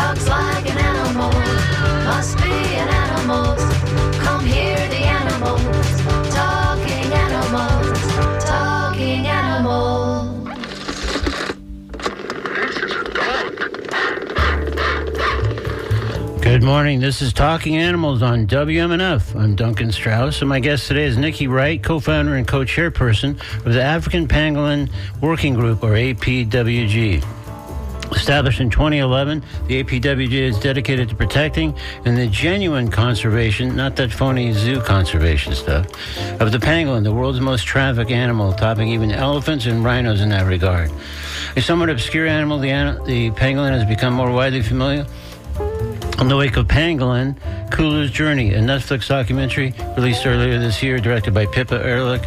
Talks like an animal, must be an animal. Come hear the animals, talking animals, talking animals. Good morning. This is Talking Animals on WMNF. I'm Duncan Strauss, and my guest today is Nicci Wright, co-founder and co-chairperson of the African Pangolin Working Group, or APWG. Established in 2011, the APWG is dedicated to protecting and the genuine conservation, not that phony zoo conservation stuff, of the pangolin, the world's most trafficked animal, topping even elephants and rhinos in that regard. A somewhat obscure animal, the pangolin has become more widely familiar in the wake of Pangolin, Kulu's Journey, a Netflix documentary released earlier this year, directed by Pippa Ehrlich,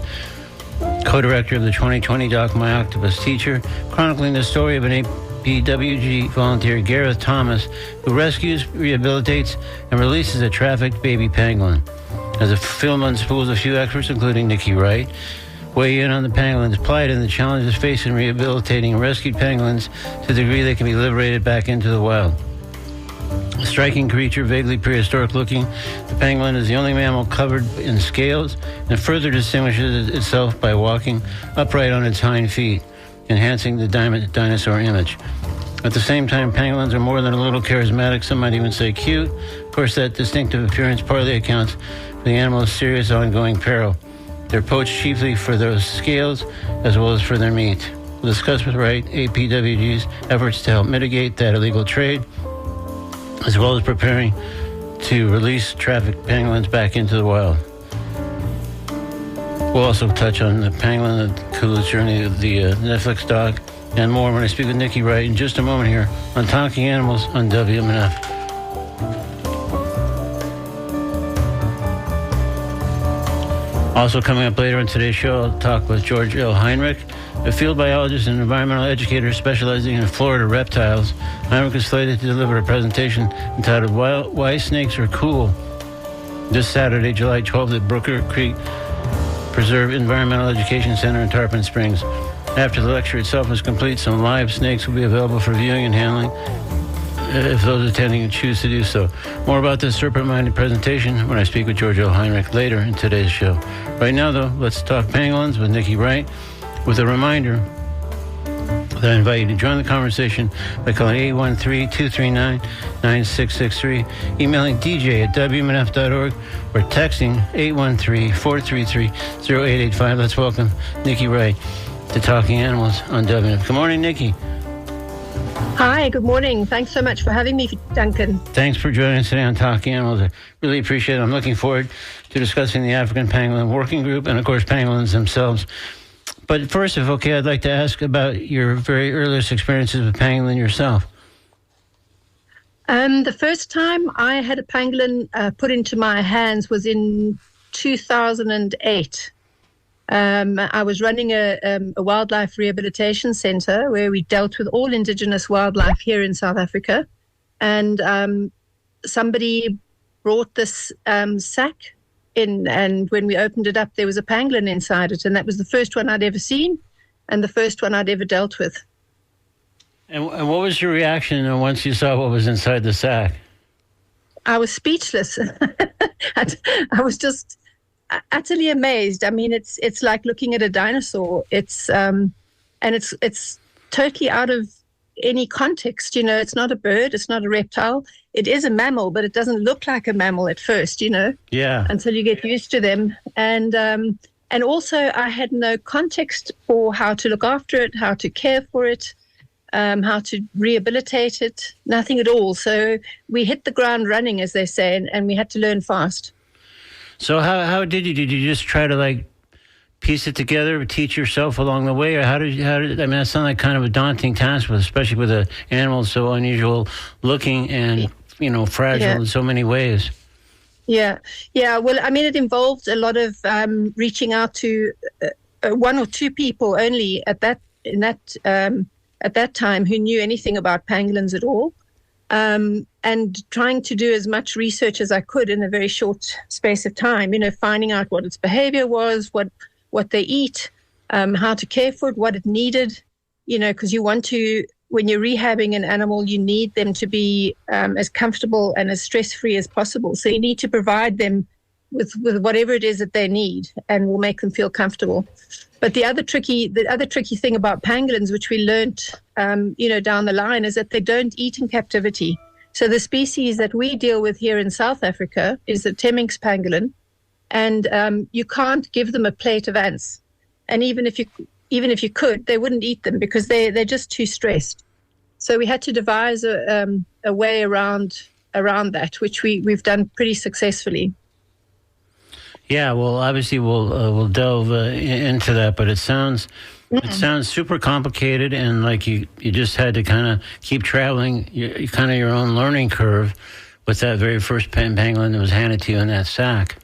co-director of the 2020 doc My Octopus Teacher, chronicling the story of an APWG volunteer, Gareth Thomas, who rescues, rehabilitates, and releases a trafficked baby pangolin. As the film unspools, a few experts, including Nicci Wright, weigh in on the pangolin's plight and the challenges faced in rehabilitating rescued pangolins to the degree they can be liberated back into the wild. A striking creature, vaguely prehistoric looking, the pangolin is the only mammal covered in scales and further distinguishes itself by walking upright on its hind feet, enhancing the dinosaur image. At the same time, pangolins are more than a little charismatic, some might even say cute. Of course, that distinctive appearance partly accounts for the animal's serious ongoing peril. They're poached chiefly for their scales as well as for their meat. We'll discuss with Wright APWG's efforts to help mitigate that illegal trade, as well as preparing to release trafficked pangolins back into the wild. We'll also touch on the pangolin, the Kulu's Journey, the Netflix doc, and more when I speak with Nicci Wright in just a moment here on Talking Animals on WMNF. Also coming up later on today's show, I'll talk with George L. Heinrich, a field biologist and environmental educator specializing in Florida reptiles. Heinrich is slated to deliver a presentation entitled Why Snakes Are Cool this Saturday, July 12th at Brooker Creek Preserve Environmental Education Center in Tarpon Springs. After the lecture itself is complete, some live snakes will be available for viewing and handling if those attending choose to do so. More about this serpent-minded presentation when I speak with George L. Heinrich later in today's show. Right now, though, let's talk pangolins with Nicci Wright, with a reminder that I invite you to join the conversation by calling 813-239-9663, emailing dj@wmnf.org, or texting 813-433-0885. Let's welcome Nicci Wright to Talking Animals on WMNF. Good morning, Nicci. Hi, good morning. Thanks so much for having me, Duncan. Thanks for joining us today on Talking Animals. I really appreciate it. I'm looking forward to discussing the African Pangolin Working Group and, of course, pangolins themselves. But first, if okay, I'd like to ask about your very earliest experiences with pangolin yourself. The first time I had a pangolin put into my hands was in 2008. I was running a wildlife rehabilitation center where we dealt with all indigenous wildlife here in South Africa. And somebody brought this sack in, and when we opened it up, there was a pangolin inside it. And that was the first one I'd ever seen and the first one I'd ever dealt with. And what was your reaction once you saw what was inside the sack? I was speechless. I was just utterly amazed. I mean, it's like looking at a dinosaur. It's totally out of any context. You know, it's not a bird, it's not a reptile. It is a mammal, but it doesn't look like a mammal at first. You know, until you get used to them. And also, I had no context for how to look after it, how to care for it, how to rehabilitate it. Nothing at all. So we hit the ground running, as they say, and we had to learn fast. So how did you just try to piece it together, teach yourself along the way, or how did I mean, that sounds like kind of a daunting task, especially with an animal so unusual looking and fragile in so many ways. Yeah. Well, I mean, it involved a lot of reaching out to one or two people only at that time who knew anything about pangolins at all. And trying to do as much research as I could in a very short space of time, finding out what its behavior was, what they eat, how to care for it, what it needed, because you want to when you're rehabbing an animal, you need them to be as comfortable and as stress-free as possible. So you need to provide them with whatever it is that they need, and will make them feel comfortable. But the other tricky thing about pangolins, which we learnt, down the line, is that they don't eat in captivity. So the species that we deal with here in South Africa is the Temminck's pangolin, and you can't give them a plate of ants. And even if you could, they wouldn't eat them because they're just too stressed. So we had to devise a way around that, which we've done pretty successfully. Yeah, well, obviously we'll delve into that, but it sounds super complicated, and like you just had to kind of keep traveling, kind of your own learning curve with that very first pangolin that was handed to you in that sack.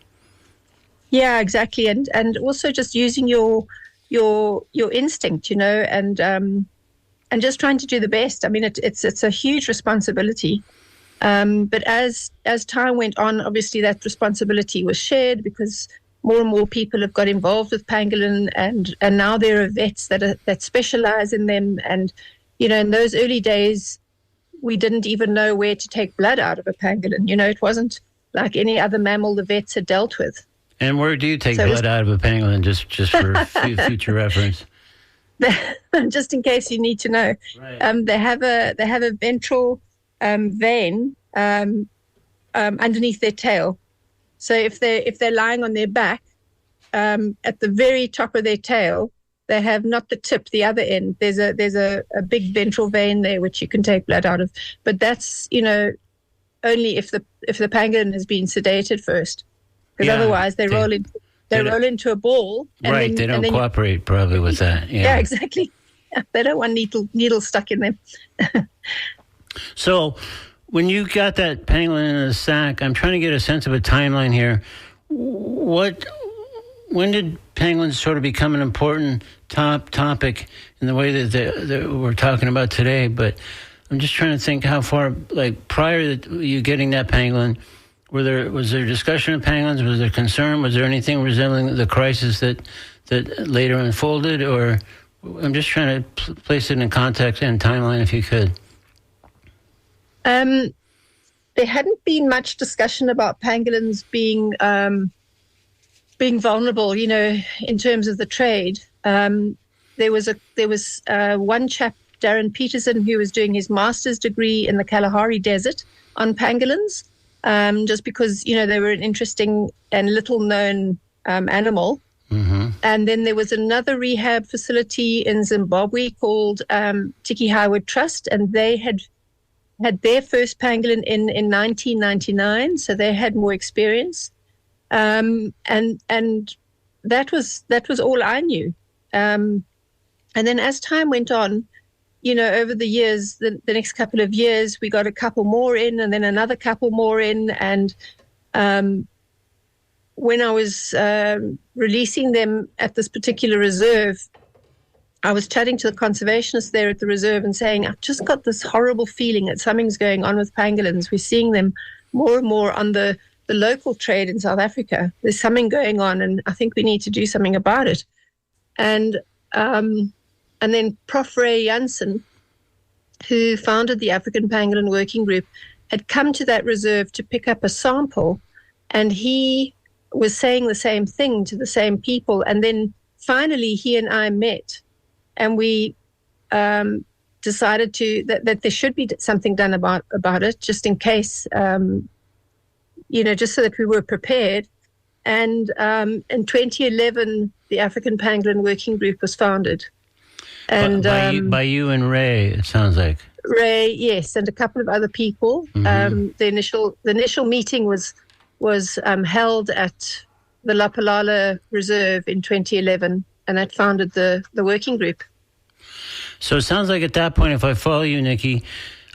Yeah, exactly, and also just using your instinct, and just trying to do the best. I mean, it's a huge responsibility. But as time went on, obviously that responsibility was shared because more and more people have got involved with pangolin, and now there are vets that specialize in them. And, in those early days, we didn't even know where to take blood out of a pangolin. It wasn't like any other mammal the vets had dealt with. And where do you take blood out of a pangolin, just for future reference? Just in case you need to know. Right. They have a ventral vein underneath their tail. So if they're lying on their back, at the very top of their tail, they have not the tip, the other end. There's a big ventral vein there which you can take blood out of. But that's only if the pangolin has been sedated first, because otherwise they roll into a ball. And right, they don't cooperate probably with that. Yeah, exactly. They don't want needles stuck in them. So when you got that pangolin in the sack, I'm trying to get a sense of a timeline here. When did pangolins sort of become an important topic in the way that we're talking about today? But I'm just trying to think how far, like prior to you getting that pangolin, was there discussion of pangolins? Was there concern? Was there anything resembling the crisis that later unfolded? Or I'm just trying to place it in context and timeline, if you could. There hadn't been much discussion about pangolins being vulnerable, in terms of the trade. There was one chap, Darren Peterson, who was doing his master's degree in the Kalahari Desert on pangolins, just because they were an interesting and little known animal. Mm-hmm. And then there was another rehab facility in Zimbabwe called Tiki Highwood Trust, and they had their first pangolin in 1999, so they had more experience, and that was all I knew. And then as time went on, over the years, the next couple of years, we got a couple more in, and then another couple more in, and when I was releasing them at this particular reserve, I was chatting to the conservationists there at the reserve and saying, I've just got this horrible feeling that something's going on with pangolins. We're seeing them more and more on the local trade in South Africa. There's something going on, and I think we need to do something about it. And then Prof. Ray Janssen, who founded the African Pangolin Working Group, had come to that reserve to pick up a sample, and he was saying the same thing to the same people. And then finally he and I met, and we decided that there should be something done about it, just in case, just so that we were prepared. And in 2011, the African Pangolin Working Group was founded. And by you and Ray, it sounds like. Ray, yes, and a couple of other people. Mm-hmm. The initial meeting was held at the Lapalala Reserve in 2011, and that founded the working group. So it sounds like at that point, if I follow you, Nicci,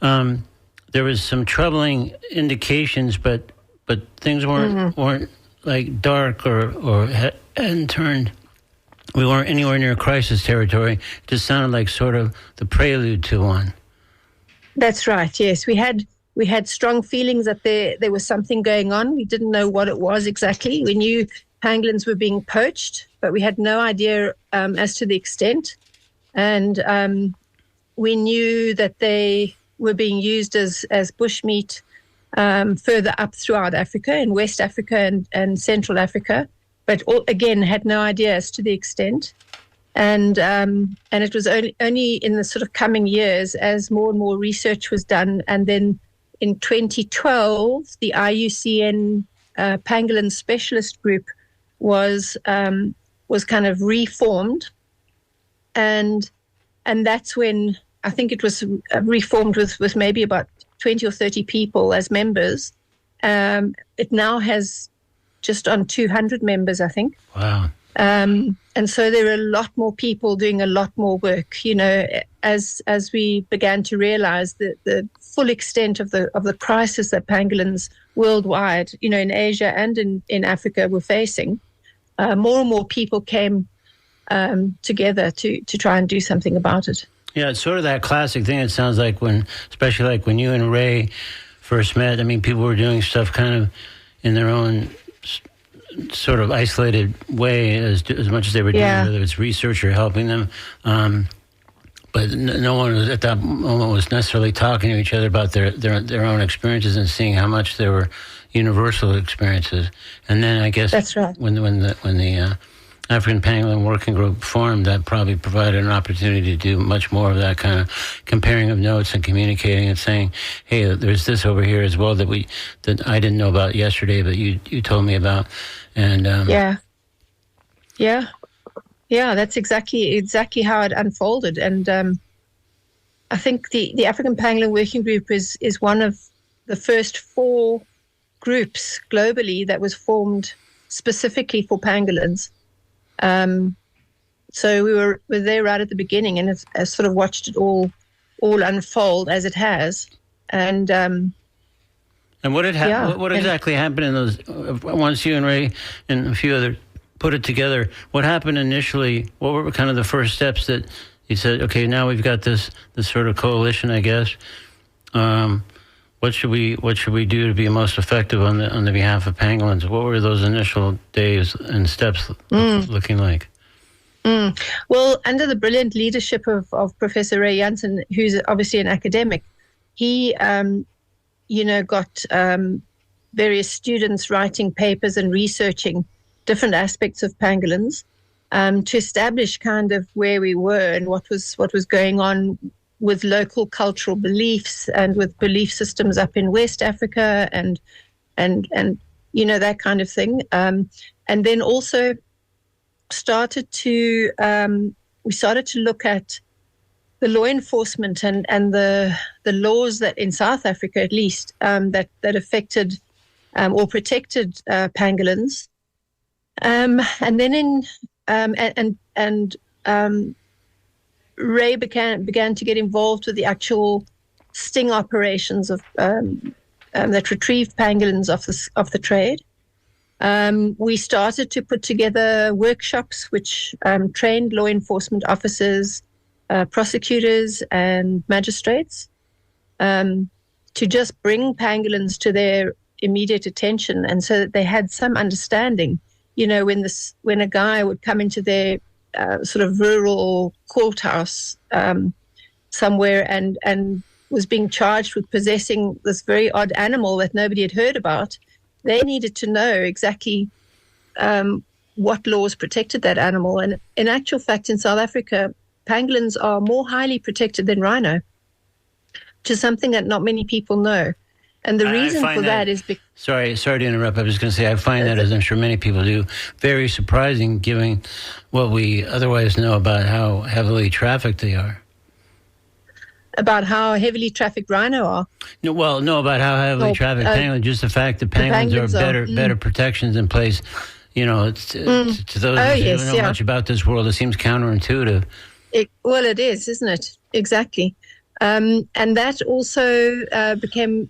there was some troubling indications, but things weren't like dark or hadn't turned. We weren't anywhere near crisis territory. It just sounded like sort of the prelude to one. That's right. Yes, we had strong feelings that there was something going on. We didn't know what it was exactly. We knew pangolins were being poached, but we had no idea as to the extent. And we knew that they were being used as bushmeat further up throughout Africa, in West Africa and Central Africa, but again had no idea as to the extent. And it was only in the sort of coming years as more and more research was done, and then in 2012, the IUCN Pangolin Specialist Group was kind of reformed, and that's when I think it was reformed with maybe about 20 or 30 people as members. It now has just on 200 members, I think. Wow. And so there are a lot more people doing a lot more work, you know, as we began to realize the full extent of the crisis that pangolins worldwide, you know, in Asia and in Africa were facing. More and more people came together to try and do something about it. Yeah, it's sort of that classic thing. It sounds like especially like when you and Ray first met, I mean, people were doing stuff kind of in their own sort of isolated way as much as they were doing, whether it's research or helping them. But no one was, at that moment, was necessarily talking to each other about their own experiences and seeing how much there were universal experiences. And then I guess that's right. When the African Pangolin Working Group formed, that probably provided an opportunity to do much more of that kind of comparing of notes and communicating and saying, hey, there's this over here as well that I didn't know about yesterday, but you told me about. And that's exactly how it unfolded. And I think the African Pangolin Working Group is one of the first 4 groups globally that was formed specifically for pangolins. So we were there right at the beginning, and have sort of watched it all unfold as it has. And what exactly happened in those? Once you and Ray and a few others put it together, what happened initially? What were kind of the first steps that you said? Okay, now we've got this sort of coalition, I guess. What should we do to be most effective on the behalf of pangolins? What were those initial days and steps looking like? Well, under the brilliant leadership of Professor Ray Jansen, who's obviously an academic, he got various students writing papers and researching different aspects of pangolins to establish kind of where we were and what was going on with local cultural beliefs and with belief systems up in West Africa and you know, that kind of thing. And then also started to look at the law enforcement and the laws that in South Africa, at least, that affected or protected pangolins. And then Ray began to get involved with the actual sting operations of that retrieved pangolins off the trade. We started to put together workshops which trained law enforcement officers, prosecutors, and magistrates to just bring pangolins to their immediate attention, and so that they had some understanding. You know, when a guy would come into their sort of rural courthouse somewhere and was being charged with possessing this very odd animal that nobody had heard about, they needed to know exactly what laws protected that animal. And in actual fact, in South Africa, pangolins are more highly protected than rhino, which is something that not many people know. And the reason for that is because... Sorry to interrupt. I was going to say, I find that, as I'm sure many people do, very surprising given what we otherwise know about how heavily trafficked they are. About how heavily trafficked rhino are? No, about how heavily trafficked pangolin. Just the fact that pangolins are better protections in place. You know, to those who don't know much about this world, it seems counterintuitive. It is, isn't it? Exactly. And that also became...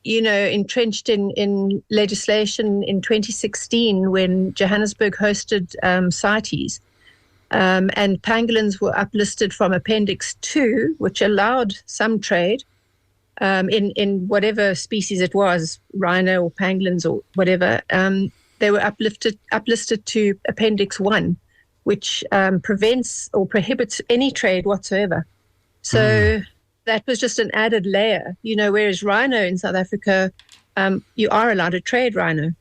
entrenched in legislation in 2016 when Johannesburg hosted CITES. And pangolins were uplisted from Appendix 2, which allowed some trade in whatever species it was, rhino or pangolins or whatever. They were uplisted to Appendix 1, which prevents or prohibits any trade whatsoever. So that was just an added layer, whereas rhino in South Africa, you are allowed to trade rhino.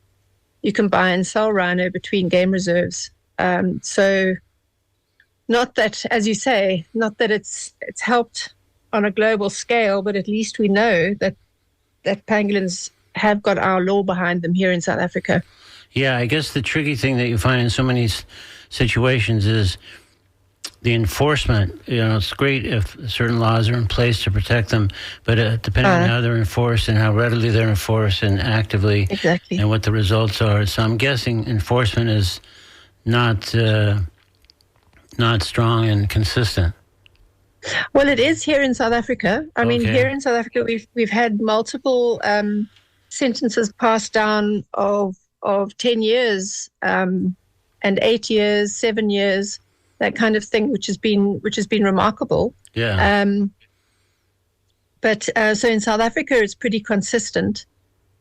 You can buy and sell rhino between game reserves. So not that, as you say, not that it's helped on a global scale, but at least we know that pangolins have got our law behind them here in South Africa. Yeah, I guess the tricky thing that you find in so many situations is the enforcement. It's great if certain laws are in place to protect them, but depending on how they're enforced and how readily they're enforced and actively, exactly, and what the results are. So I'm guessing enforcement is not strong and consistent. Well, it is here in South Africa. I mean, here in South Africa, we've had multiple sentences passed down of 10 years and 8 years, 7 years, that kind of thing, which has been remarkable. Yeah. But so in South Africa, it's pretty consistent,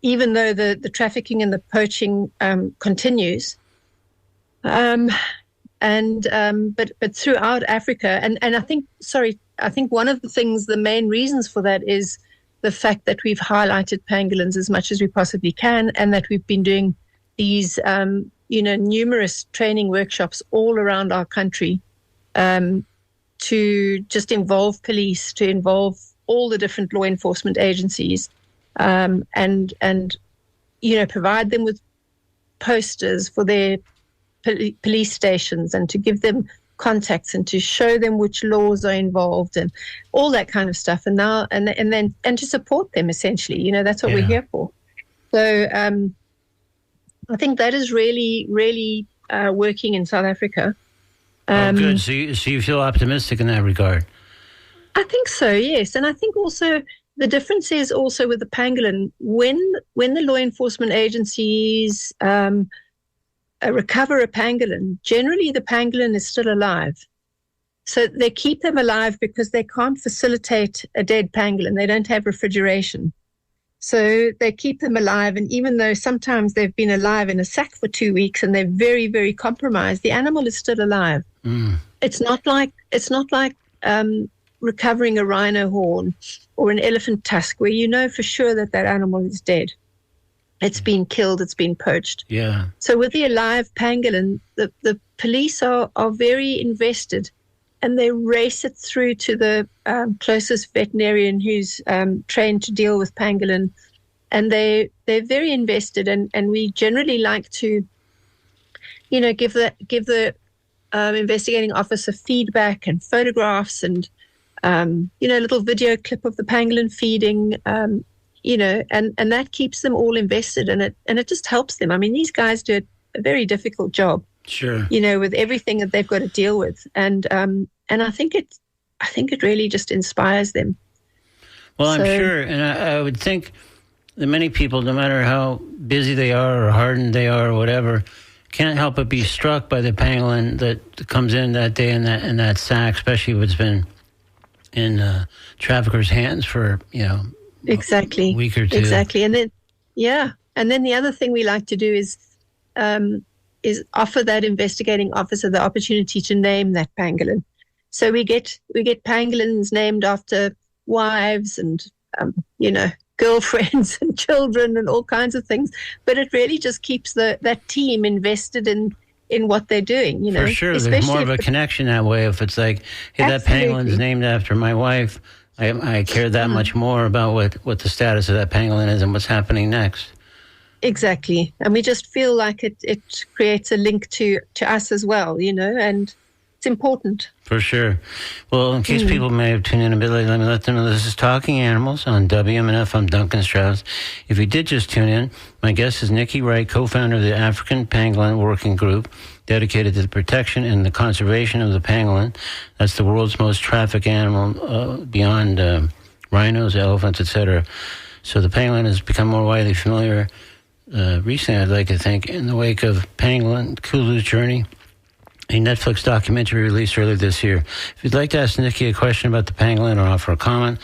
even though the trafficking and the poaching continues. But throughout Africa, and I think one of the main reasons for that is the fact that we've highlighted pangolins as much as we possibly can, and that we've been doing these, numerous training workshops all around our country to just involve police, to involve all the different law enforcement agencies, and provide them with posters for their police stations, and to give them contacts and to show them which laws are involved and all that kind of stuff, and to support them, essentially. That's what we're here for. So I think that is really, really working in South Africa. Good. So you feel optimistic in that regard? I think so, yes. And I think also the difference is also with the pangolin, when the law enforcement agencies recover a pangolin, generally the pangolin is still alive. So they keep them alive because they can't facilitate a dead pangolin. They don't have refrigeration. So they keep them alive. And even though sometimes they've been alive in a sack for 2 weeks and they're very, very compromised, the animal is still alive. It's not like recovering a rhino horn or an elephant tusk, where you know for sure that animal is dead. It's been killed, it's been poached. Yeah. So with the alive pangolin, the police are very invested, and they race it through to the closest veterinarian who's trained to deal with pangolin. And they're very invested, and we generally like to, give the investigating officer feedback and photographs and, a little video clip of the pangolin feeding, and that keeps them all invested, and it just helps them. I mean, these guys do a very difficult job. Sure. With everything that they've got to deal with, and I think it really just inspires them. Well, I'm sure, and I would think that many people, no matter how busy they are or hardened they are or whatever, can't help but be struck by the pangolin that comes in that day in that sack, especially if it's been in traffickers' hands for exactly a week or two. Exactly, and then the other thing we like to do is offer that investigating officer the opportunity to name that pangolin. So we get pangolins named after wives and girlfriends and children and all kinds of things, but it really just keeps that team invested in what they're doing. For sure, there's more of a connection that way. If it's like, hey, that pangolin's named after my wife, I care that much more about what the status of that pangolin is and what's happening next. Exactly. And we just feel like it creates a link to us as well, and it's important. For sure. Well, in case people may have tuned in a bit late, let me let them know this is Talking Animals on WMNF. I'm Duncan Strauss. If you did just tune in, my guest is Nicci Wright, co-founder of the African Pangolin Working Group, dedicated to the protection and the conservation of the pangolin. That's the world's most trafficked animal beyond rhinos, elephants, etc. So the pangolin has become more widely familiar recently, I'd like to think, in the wake of Pangolin Kulu's Journey, a Netflix documentary released earlier this year. If you'd like to ask Nicci a question about the pangolin or offer a comment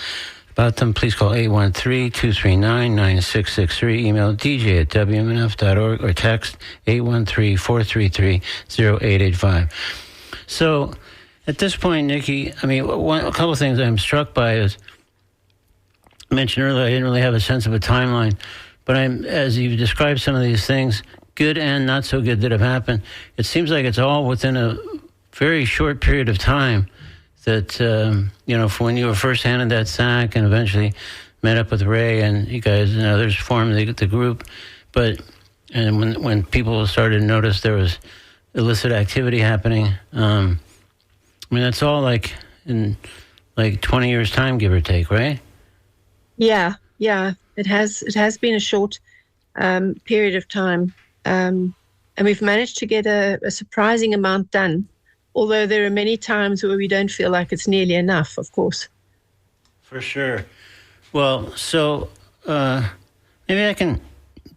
about them, please call 813-239-9663, email dj@wmnf.org, or text 813-433-0885. So, At this point, Nicci, I mean, a couple of things I'm struck by is, I mentioned earlier, I didn't really have a sense of a timeline, but as you've described some of these things, good and not so good that have happened, it seems like it's all within a very short period of time that, from when you were first handed that sack and eventually met up with Ray and you guys and others formed the group. And when people started to notice there was illicit activity happening, that's all like in 20 years' time, give or take, right? Yeah. It has been a short period of time. And we've managed to get a surprising amount done, although there are many times where we don't feel like it's nearly enough, of course. For sure. Well, so maybe I can,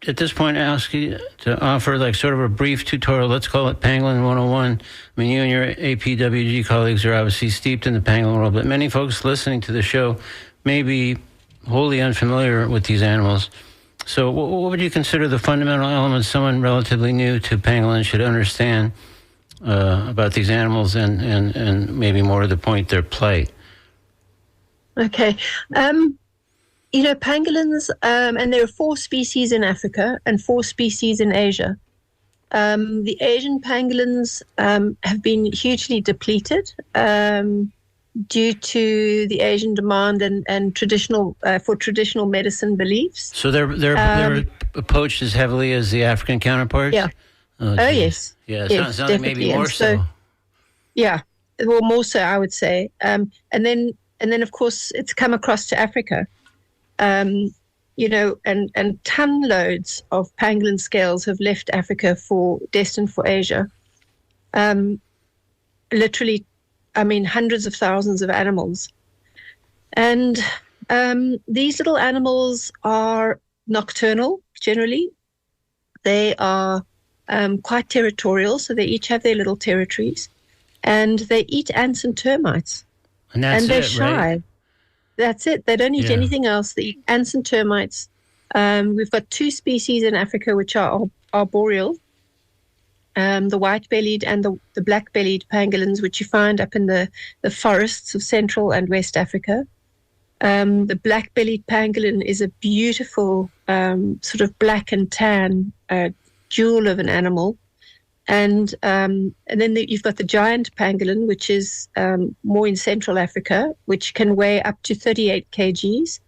at this point, ask you to offer sort of a brief tutorial. Let's call it Pangolin 101. I mean, you and your APWG colleagues are obviously steeped in the pangolin world, but many folks listening to the show may be wholly unfamiliar with these animals. So what would you consider the fundamental elements someone relatively new to pangolin should understand about these animals and maybe more to the point, their plight? Okay. Pangolins, and there are 4 species in Africa and 4 species in Asia. The Asian pangolins have been hugely depleted due to the Asian demand and traditional medicine beliefs. So they're poached as heavily as the African counterparts? Yeah. Oh yes. Yeah, yes, sounds like maybe more so. Yeah, well, more so, I would say. And then of course it's come across to Africa. And ton loads of pangolin scales have left Africa destined for Asia. Literally, hundreds of thousands of animals. And these little animals are nocturnal, generally. They are quite territorial, so they each have their little territories. And they eat ants and termites. And they're shy. Right? That's it. They don't eat anything else. They eat ants and termites. We've got 2 species in Africa which are arboreal. The white-bellied and the black-bellied pangolins, which you find up in the forests of Central and West Africa. The black-bellied pangolin is a beautiful sort of black and tan jewel of an animal. And then you've got the giant pangolin, which is more in Central Africa, which can weigh up to 38 kgs.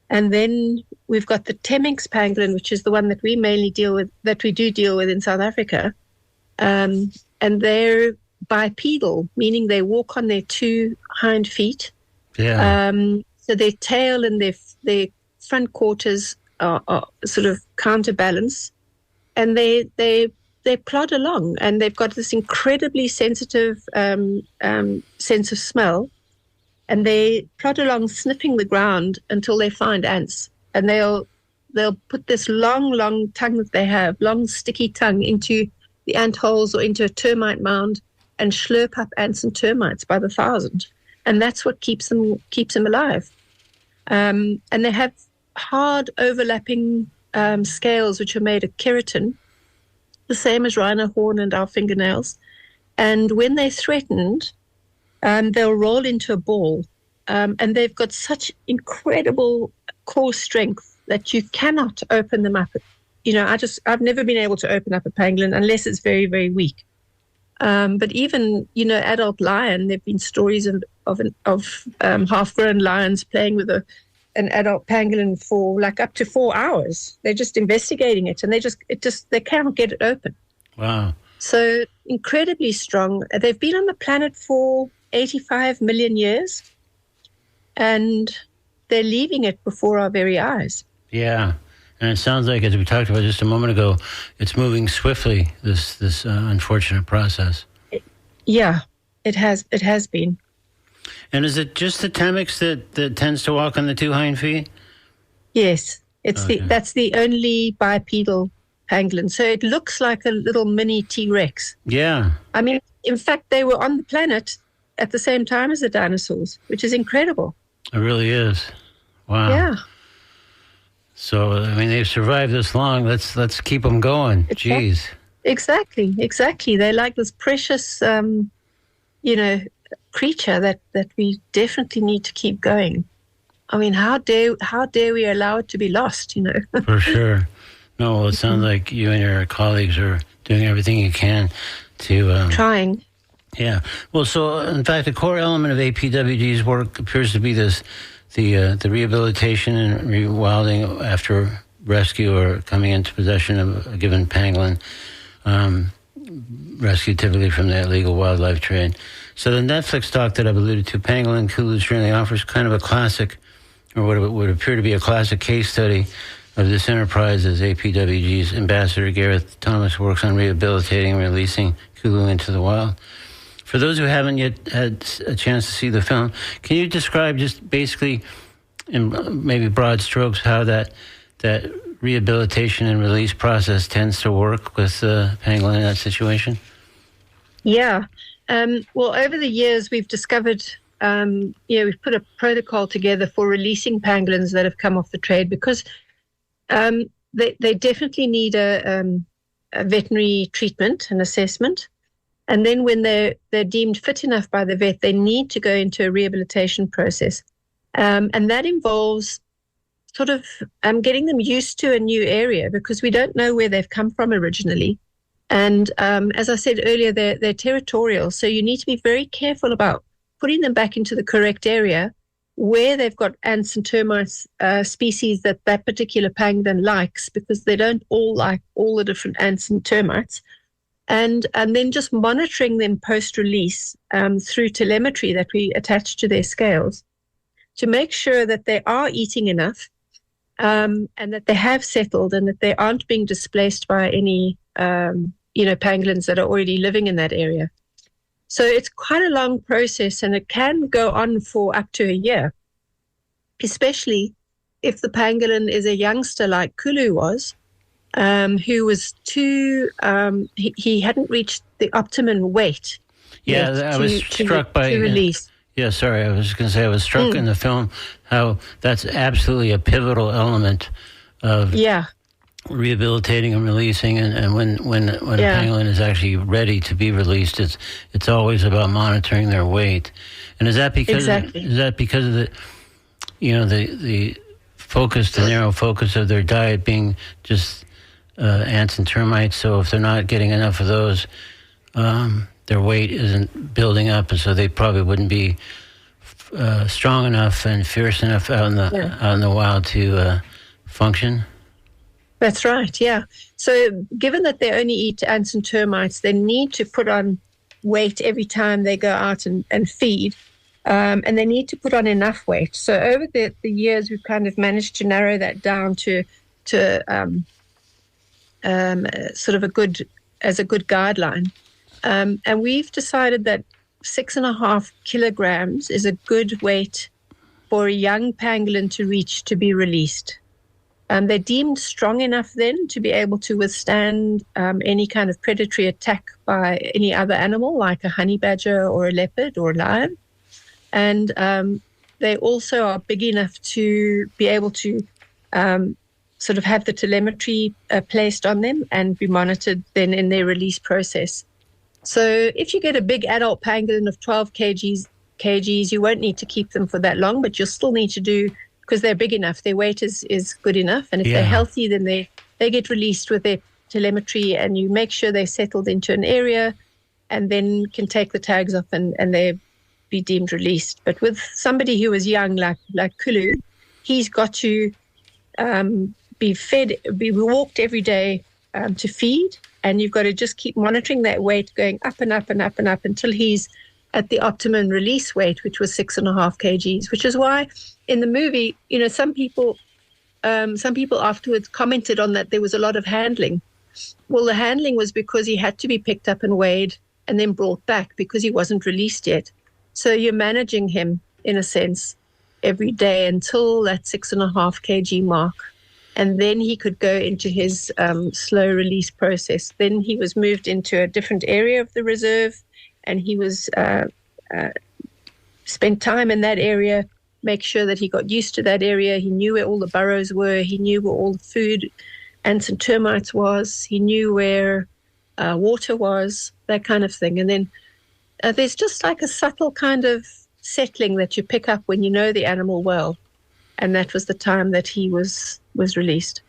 And then we've got the Temminck's pangolin, which is the one that we mainly deal with in South Africa. And they're bipedal, meaning they walk on their 2 hind feet. Yeah. So their tail and their front quarters are sort of counterbalance, and they plod along, and they've got this incredibly sensitive sense of smell, and they plod along sniffing the ground until they find ants, and they'll put this long tongue that they have, long sticky tongue, into the ant holes or into a termite mound and slurp up ants and termites by the thousand, and that's what keeps them alive. And they have hard overlapping scales which are made of keratin, the same as rhino horn and our fingernails. And when they're threatened, they'll roll into a ball. And they've got such incredible core strength that you cannot open them up. I've never been able to open up a pangolin unless it's very, very weak. But even, adult lion, there have been stories of half-grown lions playing with an adult pangolin for up to 4 hours. They're just investigating it, and they cannot get it open. Wow. So incredibly strong. They've been on the planet for 85 million years, and they're leaving it before our very eyes. Yeah. And it sounds like, as we talked about just a moment ago, it's moving swiftly, this unfortunate process. It has been. And is it just the Temminck's that tends to walk on the 2 hind feet? Yes, that's the only bipedal pangolin. So it looks like a little mini T-Rex. Yeah. In fact, they were on the planet at the same time as the dinosaurs, which is incredible. It really is. Wow. Yeah. So, they've survived this long. Let's keep them going. Jeez. Exactly. They're like this precious, creature that we definitely need to keep going. I mean, how dare we allow it to be lost, For sure. No, well, it sounds like you and your colleagues are doing everything you can to... Trying. Yeah. Well, so, in fact, the core element of APWG's work appears to be the rehabilitation and rewilding after rescue or coming into possession of a given pangolin, rescued typically from the illegal wildlife trade. So the Netflix doc that I've alluded to, Pangolin Kulu's Journey, offers kind of a classic, or what would appear to be a classic case study of this enterprise as APWG's ambassador Gareth Thomas works on rehabilitating and releasing Kulu into the wild. For those who haven't yet had a chance to see the film, can you describe just basically, in maybe broad strokes, how that rehabilitation and release process tends to work with pangolin in that situation? Yeah. Well, over the years, we've discovered, we've put a protocol together for releasing pangolins that have come off the trade because they definitely need a veterinary treatment and assessment. And then when they're deemed fit enough by the vet, they need to go into a rehabilitation process. And that involves sort of getting them used to a new area because we don't know where they've come from originally. And as I said earlier, they're territorial. So you need to be very careful about putting them back into the correct area where they've got ants and termites species that particular pangolin likes, because they don't all like all the different ants and termites. And then just monitoring them post-release through telemetry that we attach to their scales to make sure that they are eating enough and that they have settled and that they aren't being displaced by any pangolins that are already living in that area. So it's quite a long process, and it can go on for up to a year, especially if the pangolin is a youngster like Kulu was, who was he hadn't reached the optimum weight. Yeah, I was struck by... To release. Yeah, sorry, I was going to say I was struck in the film how that's absolutely a pivotal element of rehabilitating and releasing, and when a pangolin is actually ready to be released, it's always about monitoring their weight. And is that because of the focus, the narrow focus of their diet being just ants and termites? So if they're not getting enough of those, their weight isn't building up, and so they probably wouldn't be strong enough and fierce enough out in the wild to function. That's right, yeah. So given that they only eat ants and termites, they need to put on weight every time they go out and feed, and they need to put on enough weight. So over the years, we've kind of managed to narrow that down to sort of a good guideline. And we've decided that 6.5 kilograms is a good weight for a young pangolin to reach to be released. They're deemed strong enough then to be able to withstand any kind of predatory attack by any other animal, like a honey badger or a leopard or a lion. And they also are big enough to be able to sort of have the telemetry placed on them and be monitored then in their release process. So if you get a big adult pangolin of 12 kgs, you won't need to keep them for that long, but you'll still need to do, because they're big enough, their weight is good enough. And if they're healthy, then they get released with their telemetry, and you make sure they're settled into an area and then can take the tags off and they be deemed released. But with somebody who is young, like Kulu, he's got to be fed, be walked every day to feed, and you've got to just keep monitoring that weight going up and up and up and up until he's at the optimum release weight, which was 6.5 kgs, which is why in the movie, some people afterwards commented on that there was a lot of handling. Well, the handling was because he had to be picked up and weighed and then brought back because he wasn't released yet. So you're managing him, in a sense, every day until that 6.5 kg mark. And then he could go into his slow release process. Then he was moved into a different area of the reserve, and he was spent time in that area, make sure that he got used to that area. He knew where all the burrows were. He knew where all the food, ants and termites was. He knew where water was, that kind of thing. And then there's just like a subtle kind of settling that you pick up when you know the animal well. And that was the time that he was released.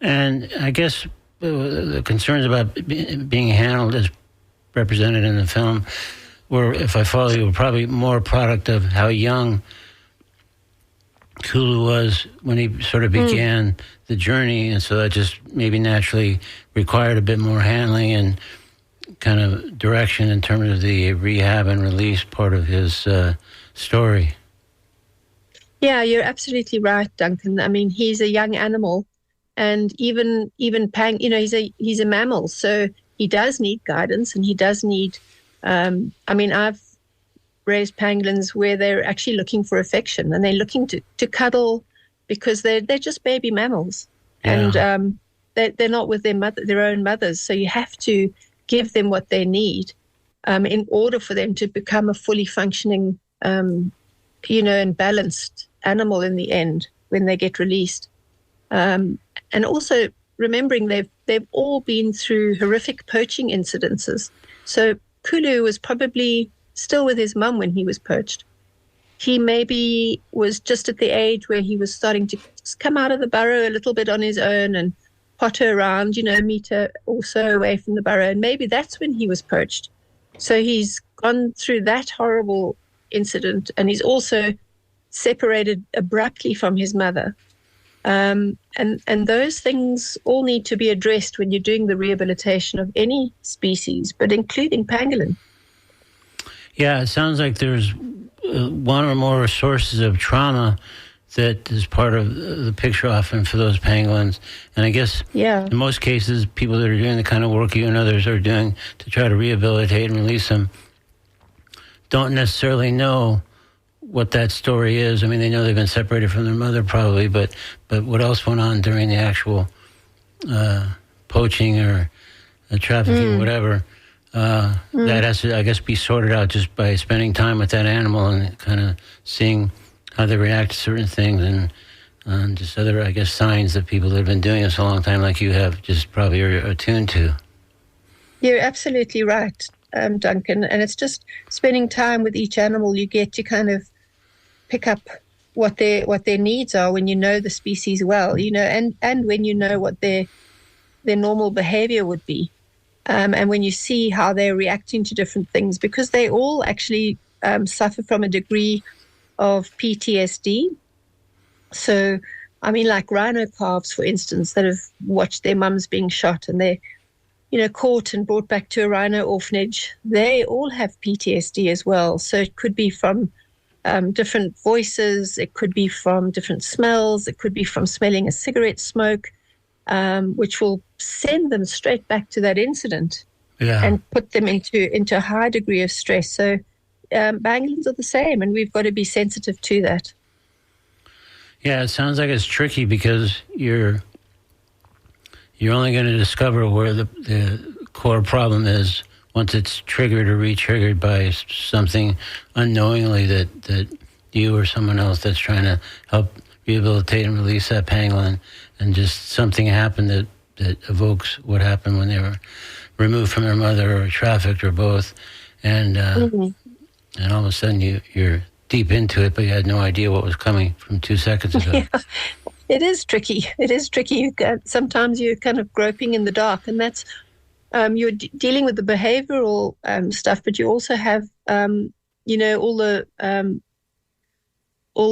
And I guess the concerns about being handled as represented in the film were, if I follow you, were probably more a product of how young Kulu was when he sort of began the journey, and so that just maybe naturally required a bit more handling and kind of direction in terms of the rehab and release part of his story. Yeah, you're absolutely right, Duncan. I mean, he's a young animal, and even Pang, he's a mammal, so he does need guidance, and he does need. I've raised pangolins where they're actually looking for affection, and they're looking to cuddle because they're just baby mammals, and they're not with their own mothers. So you have to give them what they need in order for them to become a fully functioning, and balanced animal in the end when they get released. And also remembering they've all been through horrific poaching incidences. So Kulu was probably still with his mum when he was poached. He maybe was just at the age where he was starting to come out of the burrow a little bit on his own and potter around, a meter or so away from the burrow. And maybe that's when he was poached. So he's gone through that horrible incident, and he's also separated abruptly from his mother. And those things all need to be addressed when you're doing the rehabilitation of any species, but including pangolin. Yeah, it sounds like there's one or more sources of trauma that is part of the picture often for those pangolins. And I guess in most cases, people that are doing the kind of work you and others are doing to try to rehabilitate and release them don't necessarily know what that story is. I mean, they know they've been separated from their mother probably, but what else went on during the actual poaching or trafficking, whatever. That has to, I guess, be sorted out just by spending time with that animal and kind of seeing how they react to certain things and just other, I guess, signs that people that have been doing this a long time like you have just probably are attuned to. You're absolutely right, Duncan. And it's just spending time with each animal. You get to kind of pick up what their needs are when you know the species well, and when you know what their normal behavior would be. And when you see how they're reacting to different things, because they all actually suffer from a degree of PTSD. So, I mean, like rhino calves, for instance, that have watched their mums being shot and they're, caught and brought back to a rhino orphanage, they all have PTSD as well. So it could be from different voices, it could be from different smells, it could be from smelling a cigarette smoke, which will send them straight back to that incident and put them into a high degree of stress. So pangolins are the same, and we've got to be sensitive to that. Yeah, it sounds like it's tricky because you're only going to discover where the core problem is once it's triggered or re-triggered by something unknowingly that you or someone else that's trying to help rehabilitate and release that pangolin, and just something happened that evokes what happened when they were removed from their mother or trafficked or both. And and all of a sudden you're deep into it, but you had no idea what was coming from 2 seconds ago. Yeah. It is tricky. Sometimes you're kind of groping in the dark, and that's you're dealing with the behavioral stuff, but you also have all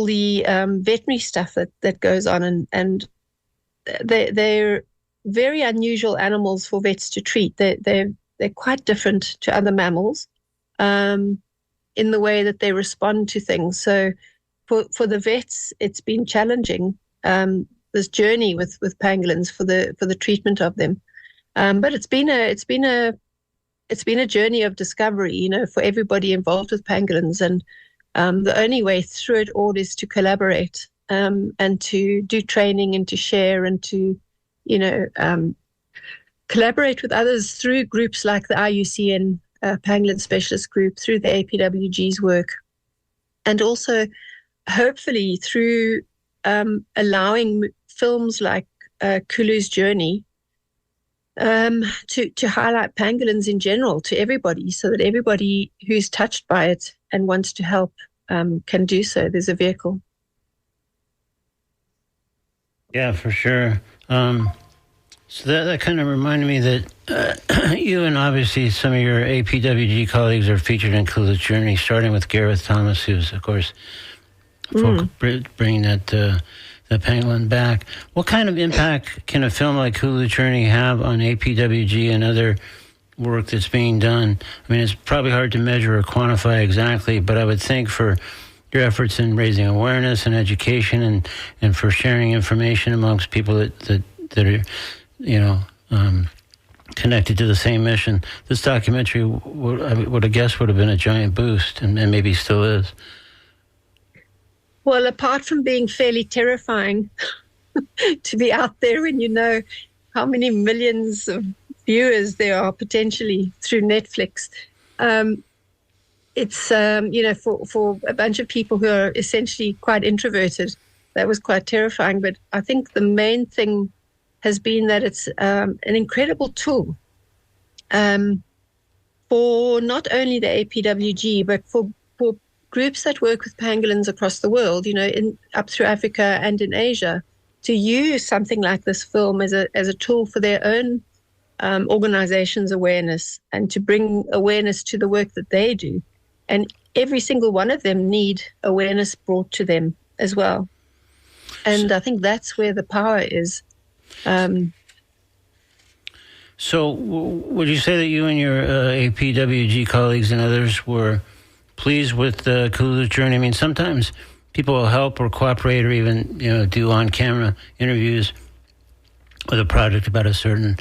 the veterinary stuff that goes on, and they're very unusual animals for vets to treat. They're quite different to other mammals in the way that they respond to things. So for the vets, it's been challenging, this journey with pangolins for the treatment of them. But it's been a journey of discovery, for everybody involved with pangolins, and the only way through it all is to collaborate and to do training and to share and to collaborate with others through groups like the IUCN Pangolin Specialist Group, through the APWG's work, and also hopefully through allowing films like Kulu's Journey to highlight pangolins in general to everybody, so that everybody who's touched by it and wants to help can do so. There's a vehicle. Yeah, for sure. So that kind of reminded me that you and obviously some of your APWG colleagues are featured in Clueless Journey, starting with Gareth Thomas, who's, of course, bringing that the pangolin back. What kind of impact can a film like Clueless Journey have on APWG and other work that's being done? I mean, it's probably hard to measure or quantify exactly, but I would think for your efforts in raising awareness and education and for sharing information amongst people that are, connected to the same mission, this documentary would I guess would have been a giant boost, and maybe still is. Well, apart from being fairly terrifying to be out there when you know how many millions of viewers there are potentially through Netflix, it's, for a bunch of people who are essentially quite introverted, that was quite terrifying. But I think the main thing has been that it's an incredible tool for not only the APWG, but for groups that work with pangolins across the world, up through Africa and in Asia, to use something like this film as a tool for their own organization's awareness and to bring awareness to the work that they do. And every single one of them need awareness brought to them as well. And I think that's where the power is. So would you say that you and your APWG colleagues and others were pleased with the Clueless Journey? I mean, sometimes people will help or cooperate or even, do on-camera interviews with a project about a certain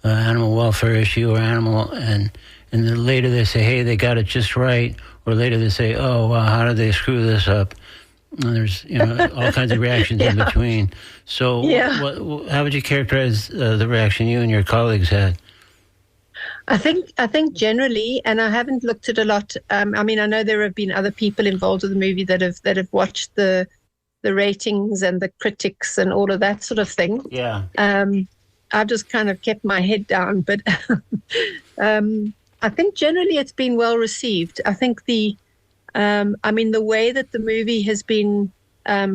animal welfare issue or animal, and then later they say, hey, they got it just right, or later they say, oh, wow, how did they screw this up? And there's all kinds of reactions in between. So how would you characterize the reaction you and your colleagues had? I think generally, and I haven't looked at a lot. I know there have been other people involved with the movie that have watched the ratings and the critics and all of that sort of thing. Yeah. I've just kind of kept my head down, but I think generally it's been well received. I think the way that the movie has been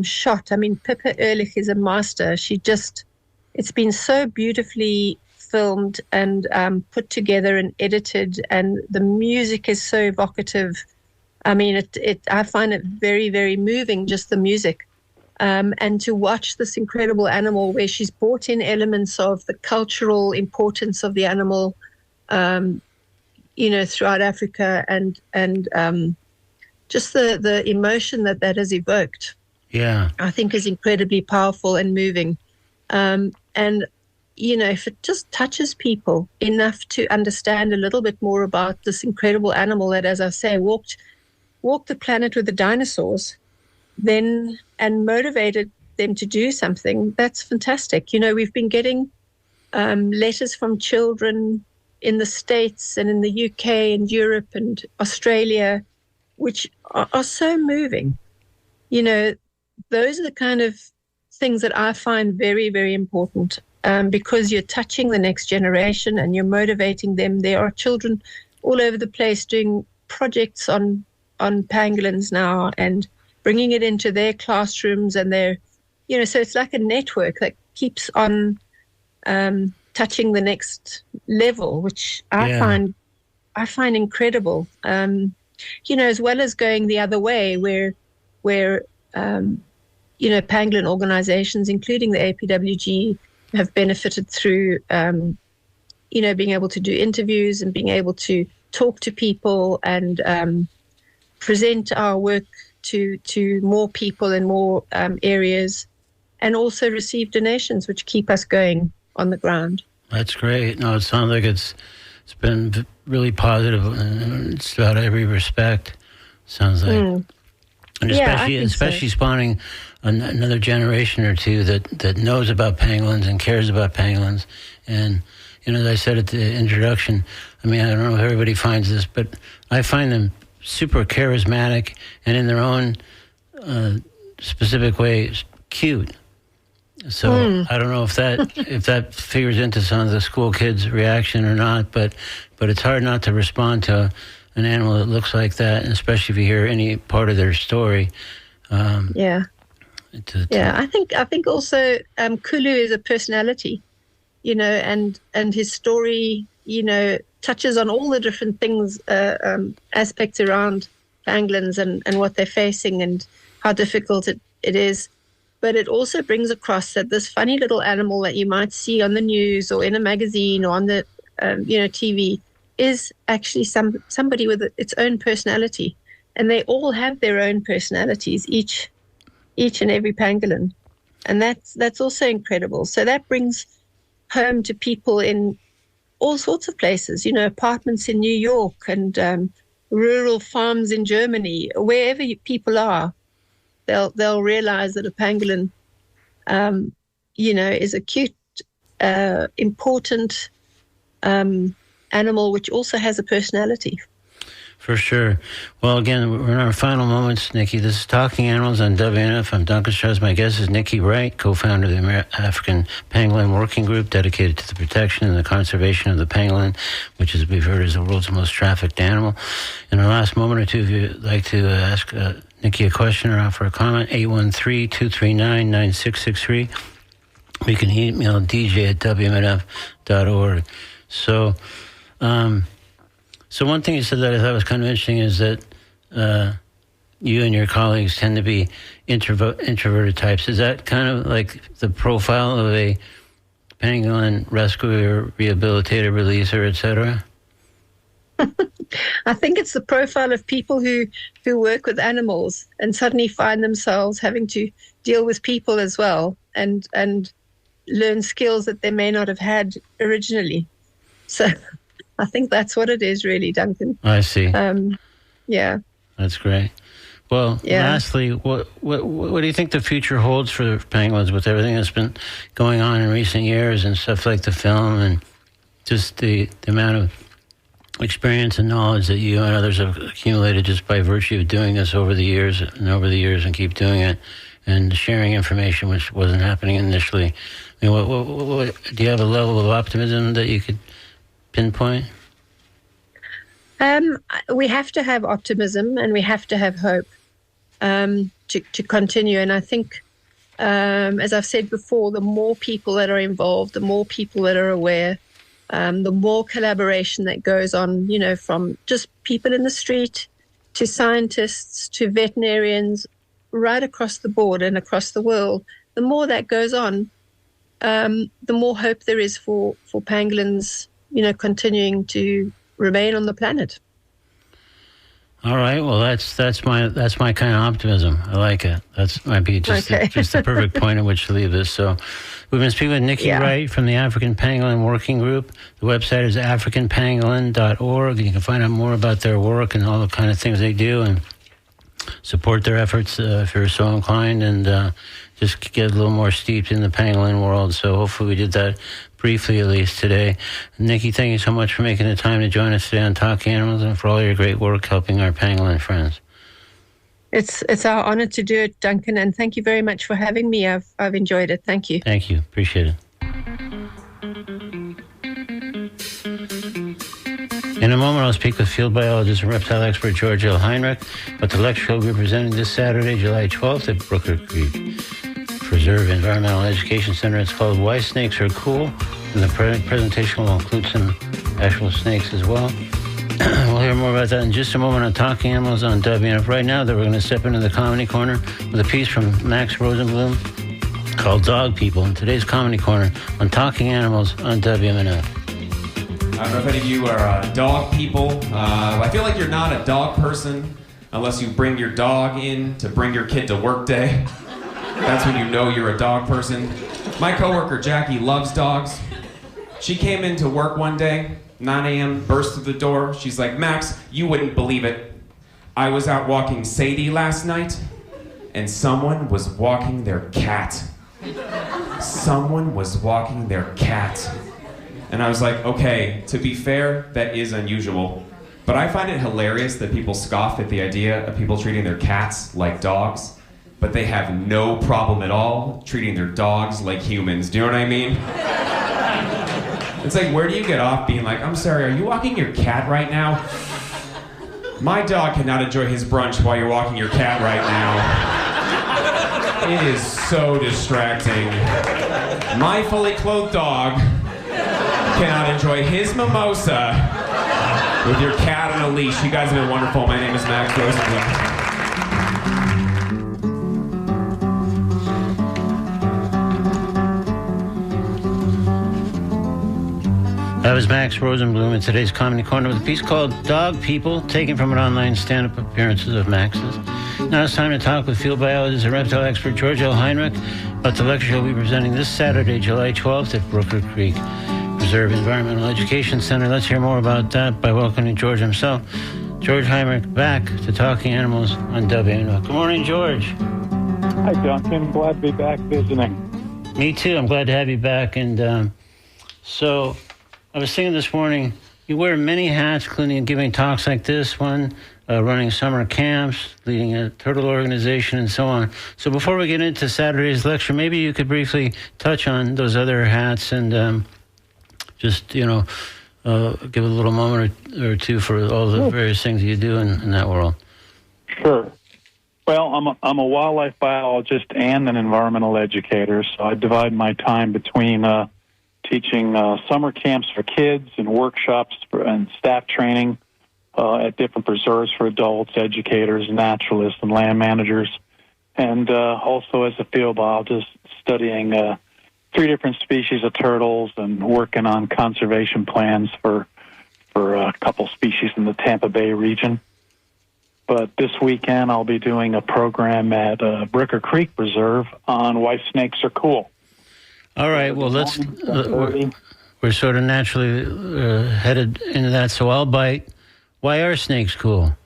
shot. I mean, Pippa Ehrlich is a master. It's been so beautifully filmed and put together and edited, and the music is so evocative. I mean, I find it very, very moving, just the music. And to watch this incredible animal where she's brought in elements of the cultural importance of the animal, throughout Africa and just the emotion that has evoked. Yeah. I think is incredibly powerful and moving. If it just touches people enough to understand a little bit more about this incredible animal that, as I say, walked the planet with the dinosaurs, then and motivated them to do something, that's fantastic. We've been getting letters from children in the States and in the UK and Europe and Australia, which are so moving. Those are the kind of things that I find very, very important. Because you're touching the next generation and you're motivating them. There are children all over the place doing projects on pangolins now and bringing it into their classrooms, and so it's like a network that keeps on touching the next level, which I find incredible. As well as going the other way, where pangolin organizations, including the APWG, have benefited through, being able to do interviews and being able to talk to people and present our work to more people in more areas, and also receive donations, which keep us going on the ground. That's great. No, it sounds like it's been really positive in just about every respect. Sounds like. And especially spawning another generation or two that knows about pangolins and cares about pangolins. And, as I said at the introduction, I mean, I don't know if everybody finds this, but I find them super charismatic and in their own specific way cute. So I don't know if that figures into some of the school kids' reaction or not, but it's hard not to respond to an animal that looks like that, and especially if you hear any part of their story. Yeah. I think also Kulu is a personality, and his story, touches on all the different things, aspects around pangolins and what they're facing and how difficult it is. But it also brings across that this funny little animal that you might see on the news or in a magazine or on the TV is actually somebody with its own personality, and they all have their own personalities, each and every pangolin, and that's also incredible. So that brings home to people in all sorts of places, apartments in New York and rural farms in Germany, wherever people are. They'll realize that a pangolin, is a cute, important animal which also has a personality. For sure. Well, again, we're in our final moments, Nicci. This is Talking Animals on WNF. I'm Duncan Strauss. My guest is Nicci Wright, co-founder of the African Pangolin Working Group, dedicated to the protection and the conservation of the pangolin, which, as we've heard, is the world's most trafficked animal. In our last moment or two, if you'd like to ask Nicci a question or offer a comment, 813-239-9663. You can email dj@wmnf.org. So one thing you said that I thought was kind of interesting is that you and your colleagues tend to be introverted types. Is that kind of like the profile of a pangolin rescuer, rehabilitator, releaser, etc.? I think it's the profile of people who work with animals and suddenly find themselves having to deal with people as well and learn skills that they may not have had originally. So I think that's what it is, really, Duncan. I see. Yeah. That's great. Well, lastly, what do you think the future holds for the pangolins with everything that's been going on in recent years and stuff like the film and just the amount of experience and knowledge that you and others have accumulated just by virtue of doing this over the years and keep doing it and sharing information which wasn't happening initially? I mean, what do you have a level of optimism that you could pinpoint? We have to have optimism and we have to have hope to continue. And I think, as I've said before, the more people that are involved, the more people that are aware, the more collaboration that goes on, from just people in the street to scientists to veterinarians, right across the board and across the world. The more that goes on, the more hope there is for pangolins, continuing to remain on the planet. All right. Well, that's my kind of optimism. I like it. That might be just the perfect point at which to leave this. So, we've been speaking with Nicci Wright from the African Pangolin Working Group. The website is africanpangolin.org. You can find out more about their work and all the kind of things they do, and support their efforts if you're so inclined, and just get a little more steeped in the pangolin world. So hopefully we did that briefly, at least today. Nicci, thank you so much for making the time to join us today on Talking Animals and for all your great work helping our pangolin friends. It's our honor to do it, Duncan, and thank you very much for having me. I've enjoyed it. Thank you. Thank you. Appreciate it. In a moment, I'll speak with field biologist and reptile expert George L. Heinrich about the lecture he'll be presenting this Saturday, July 12th at Brooker Creek Preserve Environmental Education Center. It's called Why Snakes Are Cool, and the presentation will include some actual snakes as well. We'll hear more about that in just a moment on Talking Animals on WNF. Right now, we're going to step into the Comedy Corner with a piece from Max Rosenblum called Dog People in today's Comedy Corner on Talking Animals on WNF. I don't know if any of you are dog people. I feel like you're not a dog person unless you bring your dog in to bring your kid to work day. That's when you know you're a dog person. My coworker Jackie loves dogs. She came into work one day, 9 a.m., burst through the door. She's like, Max, you wouldn't believe it. I was out walking Sadie last night, and someone was walking their cat. Someone was walking their cat. And I was like, okay, to be fair, that is unusual. But I find it hilarious that people scoff at the idea of people treating their cats like dogs. but they have no problem at all treating their dogs like humans. Do you know what I mean? It's like, where do you get off being like, I'm sorry, are you walking your cat right now? My dog cannot enjoy his brunch while you're walking your cat right now. It is so distracting. My fully clothed dog cannot enjoy his mimosa with your cat on a leash. You guys have been wonderful. My name is Max Rosenblum. That was Max Rosenblum in today's Comedy Corner with a piece called Dog People, taken from an online stand-up appearances of Max's. Now it's time to talk with field biologist and reptile expert George L. Heinrich about the lecture he'll be presenting this Saturday, July 12th at Brooker Creek Preserve Environmental Education Center. Let's hear more about that by welcoming George himself. George Heinrich back to Talking Animals on WNO. Good morning, George. Hi, Duncan. Glad to be back visiting. Me too. I'm glad to have you back. And so I was thinking this morning, you wear many hats, including giving talks like this one, running summer camps, leading a turtle organization, and so on. So before we get into Saturday's lecture, maybe you could briefly touch on those other hats and just, give a little moment or two for all the various things you do in that world. Sure. Well, I'm a wildlife biologist and an environmental educator, so I divide my time between teaching summer camps for kids and workshops and staff training at different preserves for adults, educators, naturalists, and land managers, and also as a field biologist studying 3 different species of turtles and working on conservation plans for a couple species in the Tampa Bay region. But this weekend I'll be doing a program at Brooker Creek Preserve on why snakes are cool. All right, well, we're sort of naturally headed into that, so I'll bite. Why are snakes cool?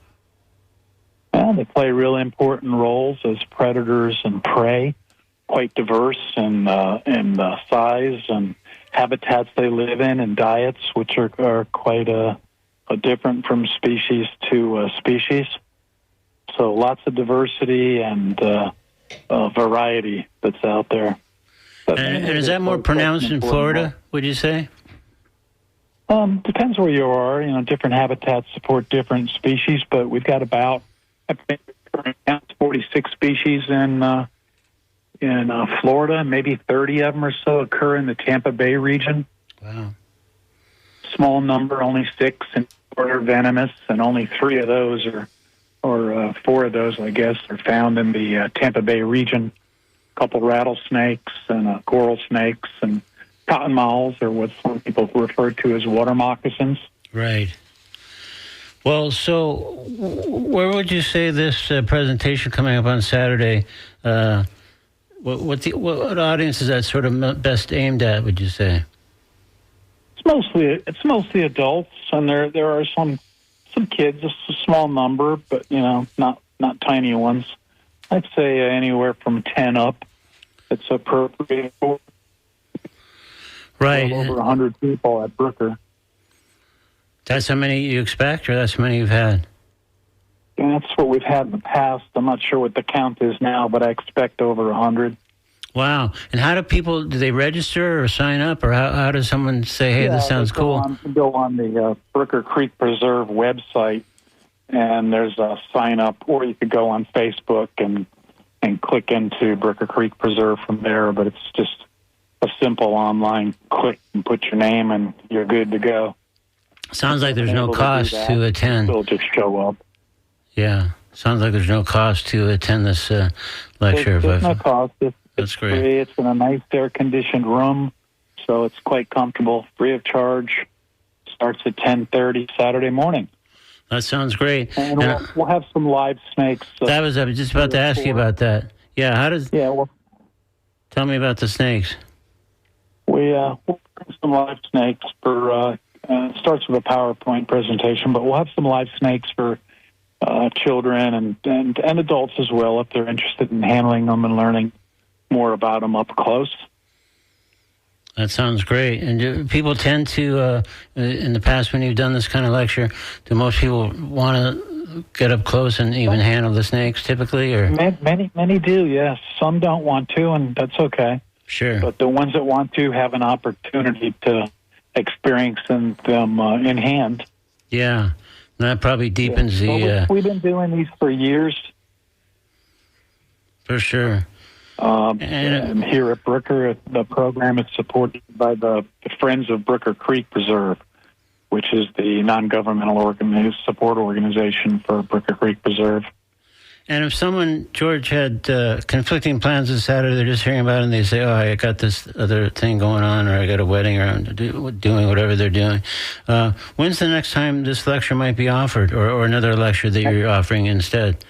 Well, they play really important roles as predators and prey, quite diverse in size and habitats they live in and diets, which are quite different from species to species. So lots of diversity and variety that's out there. And is that more pronounced in Florida, would you say? Depends where you are. Different habitats support different species, but we've got about, I think, 46 species in Florida. Maybe 30 of them or so occur in the Tampa Bay region. Wow. Small number, only 6 in Florida are venomous, and only 3 of those or 4 of those, I guess, are found in the Tampa Bay region. A couple rattlesnakes and coral snakes and cottonmouths, or what some people refer to as water moccasins. Right. Well, so where would you say this presentation coming up on Saturday, what audience is that sort of best aimed at, would you say? It's mostly adults, and there are some kids, just a small number, but not tiny ones. I'd say anywhere from 10 up. It's appropriate for right. Over 100 people at Brooker. That's how many you expect, or that's how many you've had? And that's what we've had in the past. I'm not sure what the count is now, but I expect over 100. Wow. And how do they register or sign up, or how does someone say, hey, this sounds cool? Go on the Brooker Creek Preserve website, and there's a sign up, or you could go on Facebook and click into Brooker Creek Preserve from there, but it's just a simple online click and put your name and you're good to go. Sounds like there's no cost to attend. They'll just show up. Yeah. Sounds like there's no cost to attend this lecture. There's no cost. That's great. Free. It's in a nice air-conditioned room, so it's quite comfortable, free of charge. Starts at 10:30 Saturday morning. That sounds great. And we'll have some live snakes. I was just about to ask you about that. Yeah, tell me about the snakes. We'll bring some live snakes for, it starts with a PowerPoint presentation, but we'll have some live snakes for children and adults as well if they're interested in handling them and learning more about them up close. That sounds great. And do people tend to, in the past when you've done this kind of lecture, do most people want to get up close and even handle the snakes typically, or Many do, yes. Some don't want to, and that's okay. sure? But the ones that want to have an opportunity to experience them in hand. Yeah, that probably deepens the. We've been doing these for years. For sure. And here at Brooker, the program is supported by the Friends of Brooker Creek Preserve, which is the non-governmental support organization for Brooker Creek Preserve. And if someone, George, had conflicting plans this Saturday, they're just hearing about it and they say, oh, I got this other thing going on, or I got a wedding, or I'm doing whatever they're doing. When's the next time this lecture might be offered, or another lecture that you're offering instead?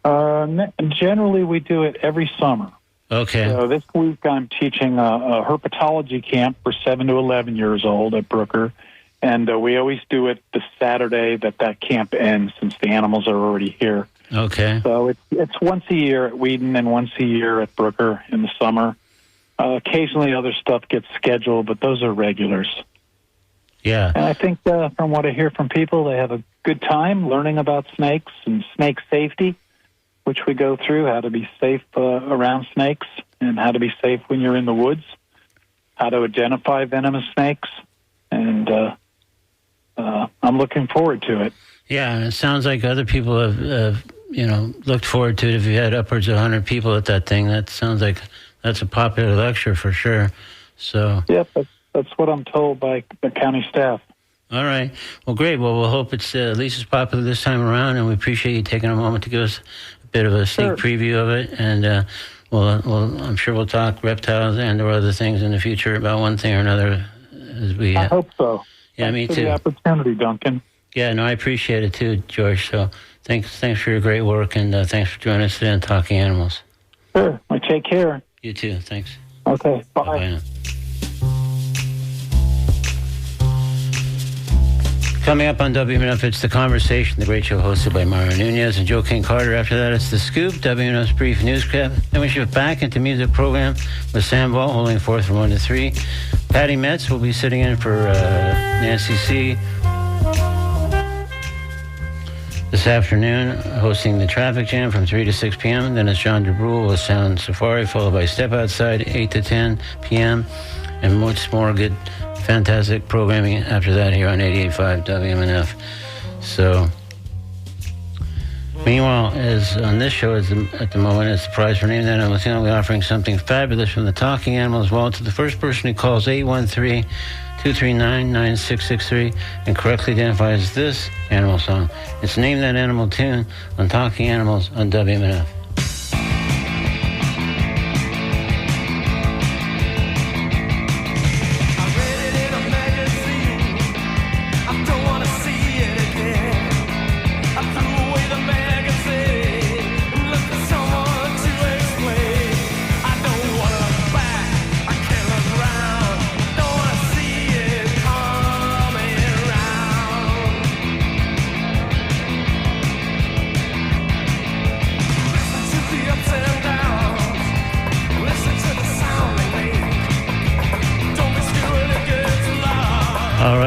Generally, we do it every summer. Okay. So this week I'm teaching a herpetology camp for 7 to 11 years old at Brooker. And we always do it the Saturday that camp ends, since the animals are already here. Okay. So it's once a year at Whedon and once a year at Brooker in the summer. Occasionally other stuff gets scheduled, but those are regulars. Yeah. And I think from what I hear from people, they have a good time learning about snakes and snake safety, which we go through, how to be safe around snakes and how to be safe when you're in the woods, how to identify venomous snakes. And I'm looking forward to it. Yeah, and it sounds like other people have looked forward to it. If you had upwards of 100 people at that thing, that sounds like that's a popular lecture for sure. So. Yep, that's what I'm told by the county staff. All right. Well, great. Well, we'll hope it's at least as popular this time around, and we appreciate you taking a moment to give us a bit of a sneak preview of it. And I'm sure we'll talk reptiles and or other things in the future about one thing or another. I hope so. Yeah, thanks me for too. The opportunity, Duncan. Yeah, no, I appreciate it too, George. So thanks for your great work, and thanks for joining us today on Talking Animals. Sure. Well, take care. You too. Thanks. Okay. Bye. Bye now. Coming up on WMNF, it's The Conversation, the great show hosted by Mario Nunez and Joe King Carter. After that, it's The Scoop, WMNF's brief news clip. Then we shift back into music program with Sam Ball holding forth from 1 to 3. Patty Metz will be sitting in for Nancy C. this afternoon, hosting the Traffic Jam from 3 to 6 p.m. Then it's John DeBrule with Sound Safari, followed by Step Outside, 8 to 10 p.m. And much more good, fantastic programming after that here on 88.5 WMNF. So, meanwhile, as on this show at the moment, it's the prize for naming that animal. We're offering something fabulous from the Talking Animals Vault to the first person who calls 813-239-9663 and correctly identifies this animal song. It's Name That Animal Tune on Talking Animals on WMNF.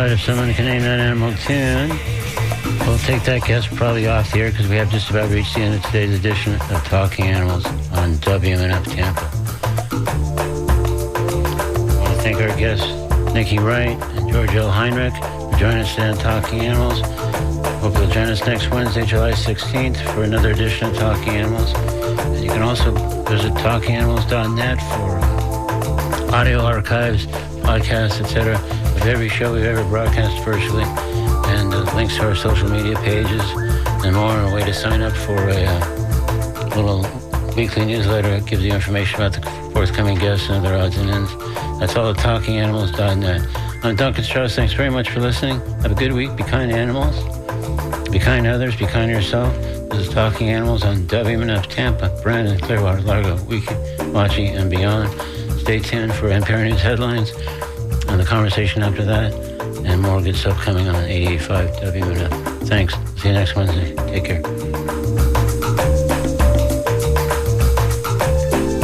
If someone can name that animal tune, we'll take that guess probably off the air because we have just about reached the end of today's edition of Talking Animals on WMNF Tampa. I want to thank our guests, Nicci Wright and George L. Heinrich, for joining us today on Talking Animals. Hope you'll join us next Wednesday, July 16th, for another edition of Talking Animals. And you can also visit talkinganimals.net for audio archives, podcasts, etc. of every show we've ever broadcast virtually, and links to our social media pages and more, and a way to sign up for a little weekly newsletter that gives you information about the forthcoming guests and other odds and ends. That's all at talkinganimals.net. I'm Duncan Strauss. Thanks very much for listening. Have a good week. Be kind to animals. Be kind to others. Be kind to yourself. This is Talking Animals on WMNF Tampa, Brandon, Clearwater, Largo, Weehawken, and beyond. Stay tuned for NPR News headlines and the conversation after that, and more good stuff coming on 88.5 WMNF. Thanks. See you next Wednesday. Take care.